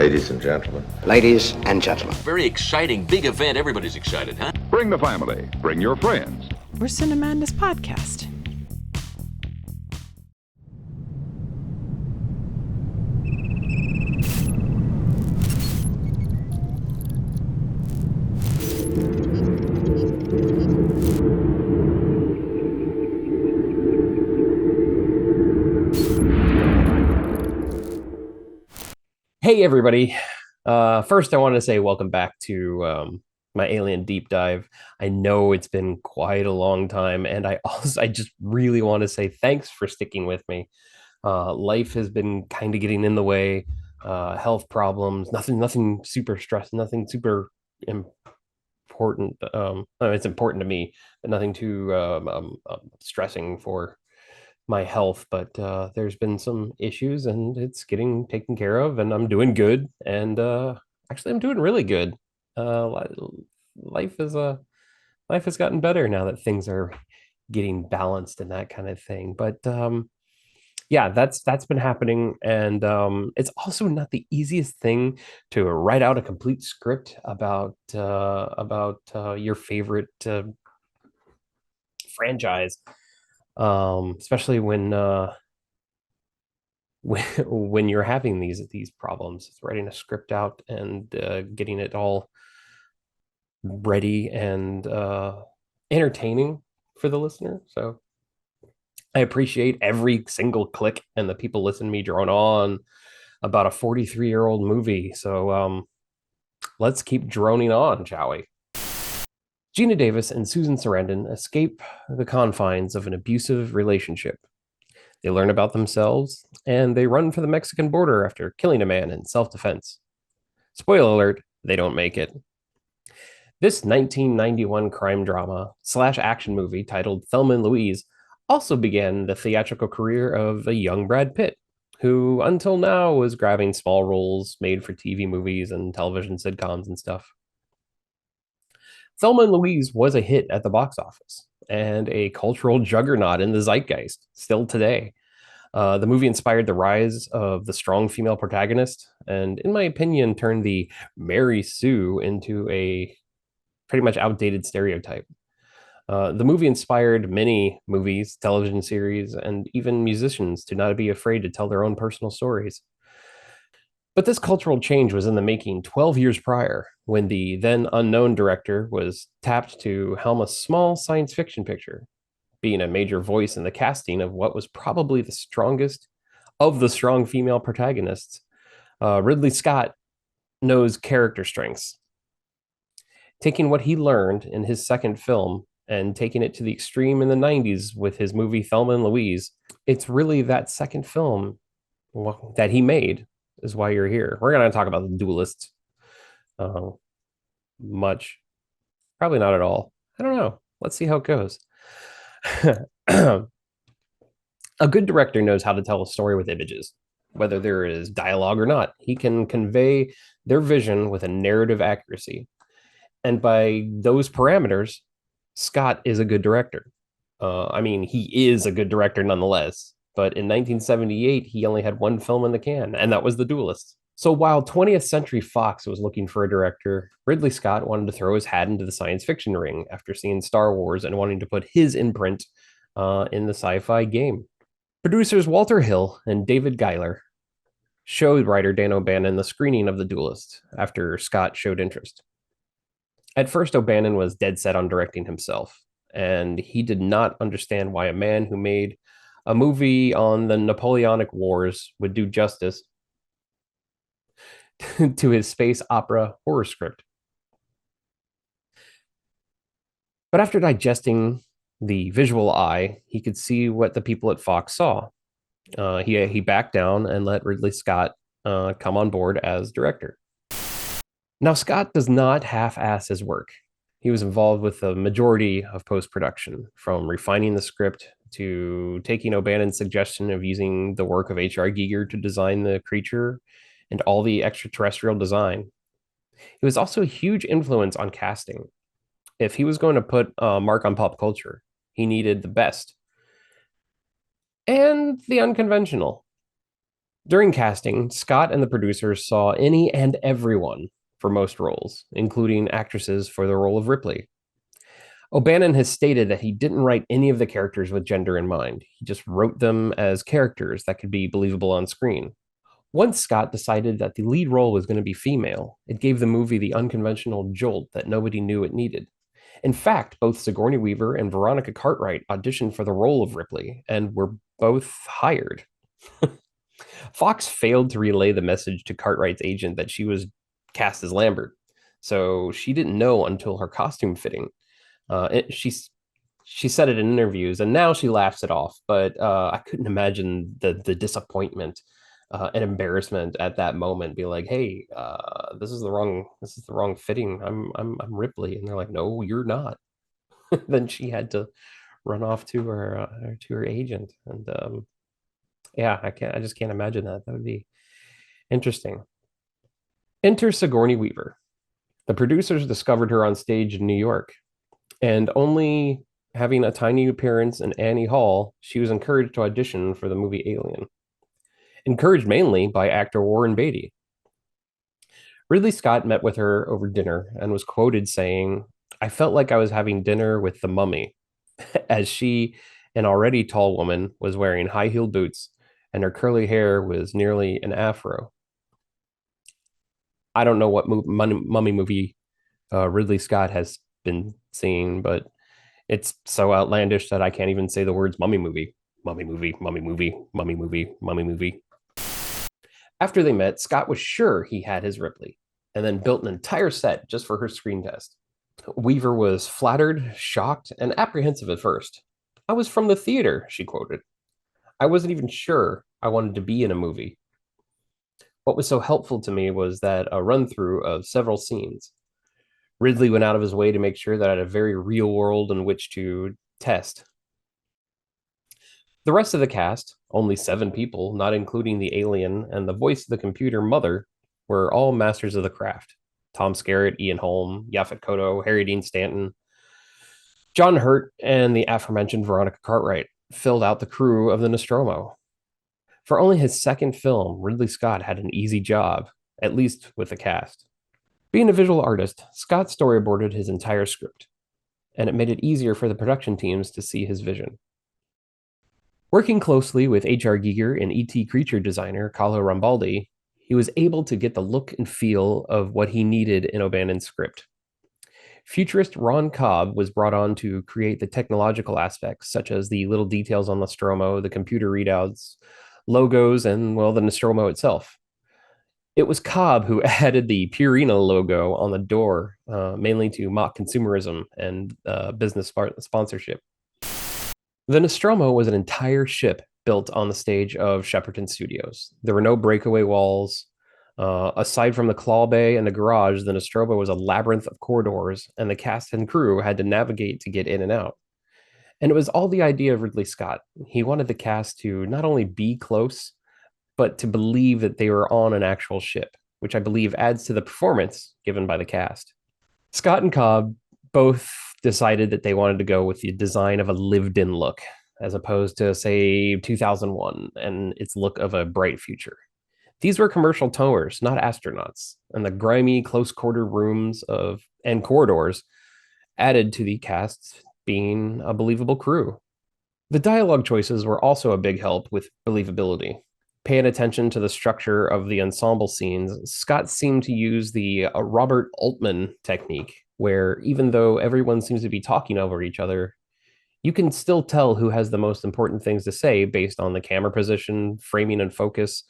Ladies and gentlemen. Ladies and gentlemen. Very exciting, big event. Everybody's excited, huh? Bring the family. Bring your friends. We're Cinemadness podcast. Hey, everybody. First, I want to say welcome back to my Alien Deep Dive. I know it's been quite a long time, and I just really want to say thanks for sticking with me. Life has been kind of getting in the way, health problems, nothing super stressed, nothing super important. It's important to me, but nothing too stressing for my health, but there's been some issues and it's getting taken care of, and I'm doing good. And actually, I'm doing really good. Life is life has gotten better now that things are getting balanced and that kind of thing. But yeah, that's been happening, and it's also not the easiest thing to write out a complete script about your favorite franchise. Especially when when you're having these problems. It's writing a script out and getting it all ready and entertaining for the listener. So I appreciate every single click and the people listening to me drone on about a 43-year-old movie. So let's keep droning on, shall we? Gina Davis and Susan Sarandon escape the confines of an abusive relationship. They learn about themselves, and they run for the Mexican border after killing a man in self-defense. Spoiler alert, they don't make it. This 1991 crime drama / action movie titled Thelma and Louise also began the theatrical career of a young Brad Pitt, who until now was grabbing small roles made for TV movies and television sitcoms and stuff. Thelma and Louise was a hit at the box office and a cultural juggernaut in the zeitgeist still today. The movie inspired the rise of the strong female protagonist, and in my opinion, turned the Mary Sue into a pretty much outdated stereotype. The movie inspired many movies, television series, and even musicians to not be afraid to tell their own personal stories. But this cultural change was in the making 12 years prior, when the then unknown director was tapped to helm a small science fiction picture, being a major voice in the casting of what was probably the strongest of the strong female protagonists. Ridley Scott knows character strengths. Taking what he learned in his second film and taking it to the extreme in the 90s with his movie Thelma and Louise, it's really that second film that he made is why you're here. We're going to talk about The Duelist much. Probably not at all. I don't know. Let's see how it goes. A good director knows how to tell a story with images, whether there is dialogue or not. He can convey their vision with a narrative accuracy. And by those parameters, Scott is a good director. He is a good director nonetheless. But in 1978, he only had one film in the can, and that was The Duelist. So while 20th Century Fox was looking for a director, Ridley Scott wanted to throw his hat into the science fiction ring after seeing Star Wars and wanting to put his imprint in the sci-fi game. Producers Walter Hill and David Giler showed writer Dan O'Bannon the screening of The Duelist after Scott showed interest. At first, O'Bannon was dead set on directing himself, and he did not understand why a man who made a movie on the Napoleonic Wars would do justice to his space opera horror script. But after digesting the visual eye, he could see what the people at Fox saw. He backed down and let Ridley Scott come on board as director. Now, Scott does not half-ass his work. He was involved with the majority of post-production, from refining the script to taking O'Bannon's suggestion of using the work of H.R. Giger to design the creature and all the extraterrestrial design. He was also a huge influence on casting. If he was going to put a mark on pop culture, he needed the best and the unconventional. During casting, Scott and the producers saw any and everyone for most roles, including actresses for the role of Ripley. O'Bannon has stated that he didn't write any of the characters with gender in mind. He just wrote them as characters that could be believable on screen. Once Scott decided that the lead role was going to be female, it gave the movie the unconventional jolt that nobody knew it needed. In fact, both Sigourney Weaver and Veronica Cartwright auditioned for the role of Ripley and were both hired. Fox failed to relay the message to Cartwright's agent that she was cast as Lambert, so she didn't know until her costume fitting. She said it in interviews, and now she laughs it off. But I couldn't imagine the disappointment and embarrassment at that moment. Be like, hey, this is the wrong fitting. I'm Ripley, and they're like, no, you're not. Then she had to run off to her agent, and yeah, I just can't imagine that. That would be interesting. Enter Sigourney Weaver. The producers discovered her on stage in New York, and only having a tiny appearance in Annie Hall, she was encouraged to audition for the movie Alien. Encouraged mainly by actor Warren Beatty. Ridley Scott met with her over dinner and was quoted saying, "I felt like I was having dinner with the mummy," as she, an already tall woman, was wearing high-heeled boots and her curly hair was nearly an afro. I don't know what mummy movie Ridley Scott has been seeing, but it's so outlandish that I can't even say the words mummy movie. Mummy movie, mummy movie, mummy movie, mummy movie. After they met, Scott was sure he had his Ripley, and then built an entire set just for her screen test. Weaver was flattered, shocked, and apprehensive at first. "I was from the theater," she quoted. "I wasn't even sure I wanted to be in a movie. What was so helpful to me was that a run-through of several scenes. Ridley went out of his way to make sure that I had a very real world in which to test." The rest of the cast, only 7 people, not including the alien and the voice of the computer mother, were all masters of the craft. Tom Skerritt, Ian Holm, Yaphet Kotto, Harry Dean Stanton, John Hurt, and the aforementioned Veronica Cartwright filled out the crew of the Nostromo. For only his second film, Ridley Scott had an easy job, at least with the cast. Being a visual artist, Scott storyboarded his entire script, and it made it easier for the production teams to see his vision. Working closely with H.R. Giger and E.T. creature designer Carlo Rambaldi, he was able to get the look and feel of what he needed in O'Bannon's script. Futurist Ron Cobb was brought on to create the technological aspects, such as the little details on Nostromo, the computer readouts, logos, and, well, the Nostromo itself. It was Cobb who added the Purina logo on the door, mainly to mock consumerism and business sponsorship. The Nostromo was an entire ship built on the stage of Shepperton Studios. There were no breakaway walls. Aside from the claw bay and the garage, the Nostromo was a labyrinth of corridors, and the cast and crew had to navigate to get in and out. And it was all the idea of Ridley Scott. He wanted the cast to not only be close, but to believe that they were on an actual ship, which I believe adds to the performance given by the cast. Scott and Cobb both decided that they wanted to go with the design of a lived-in look, as opposed to, say, 2001 and its look of a bright future. These were commercial towers, not astronauts, and the grimy, close-quarter rooms and corridors added to the cast being a believable crew. The dialogue choices were also a big help with believability. Paying attention to the structure of the ensemble scenes, Scott seemed to use the Robert Altman technique, where even though everyone seems to be talking over each other, you can still tell who has the most important things to say based on the camera position, framing, and focus,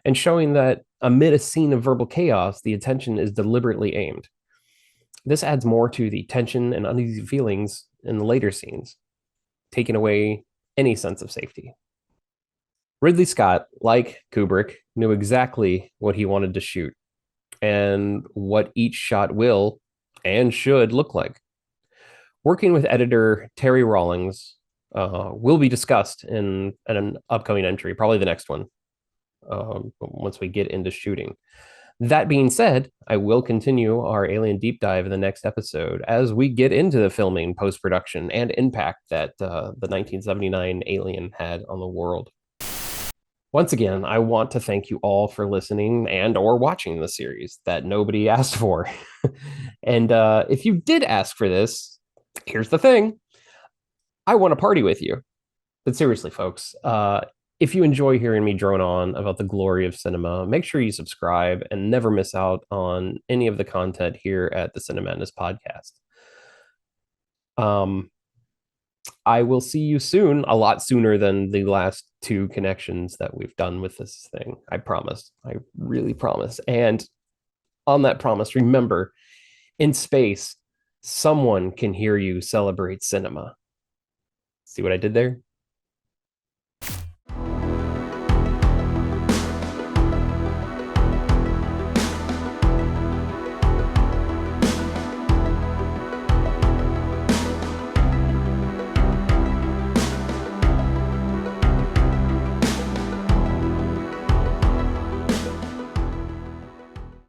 and showing that amid a scene of verbal chaos, the attention is deliberately aimed. This adds more to the tension and uneasy feelings in the later scenes, taking away any sense of safety. Ridley Scott, like Kubrick, knew exactly what he wanted to shoot and what each shot will and should look like. Working with editor Terry Rawlings will be discussed in an upcoming entry, probably the next one, once we get into shooting. That being said, I will continue our Alien deep dive in the next episode as we get into the filming, post-production, and impact that the 1979 Alien had on the world. Once again, I want to thank you all for listening and or watching the series that nobody asked for. And if you did ask for this, here's the thing. I want to party with you. But seriously, folks, if you enjoy hearing me drone on about the glory of cinema, make sure you subscribe and never miss out on any of the content here at the Cinemadness podcast. I will see you soon, a lot sooner than the last 2 connections that we've done with this thing. I promise. I really promise. And on that promise, remember, in space, someone can hear you celebrate cinema. See what I did there?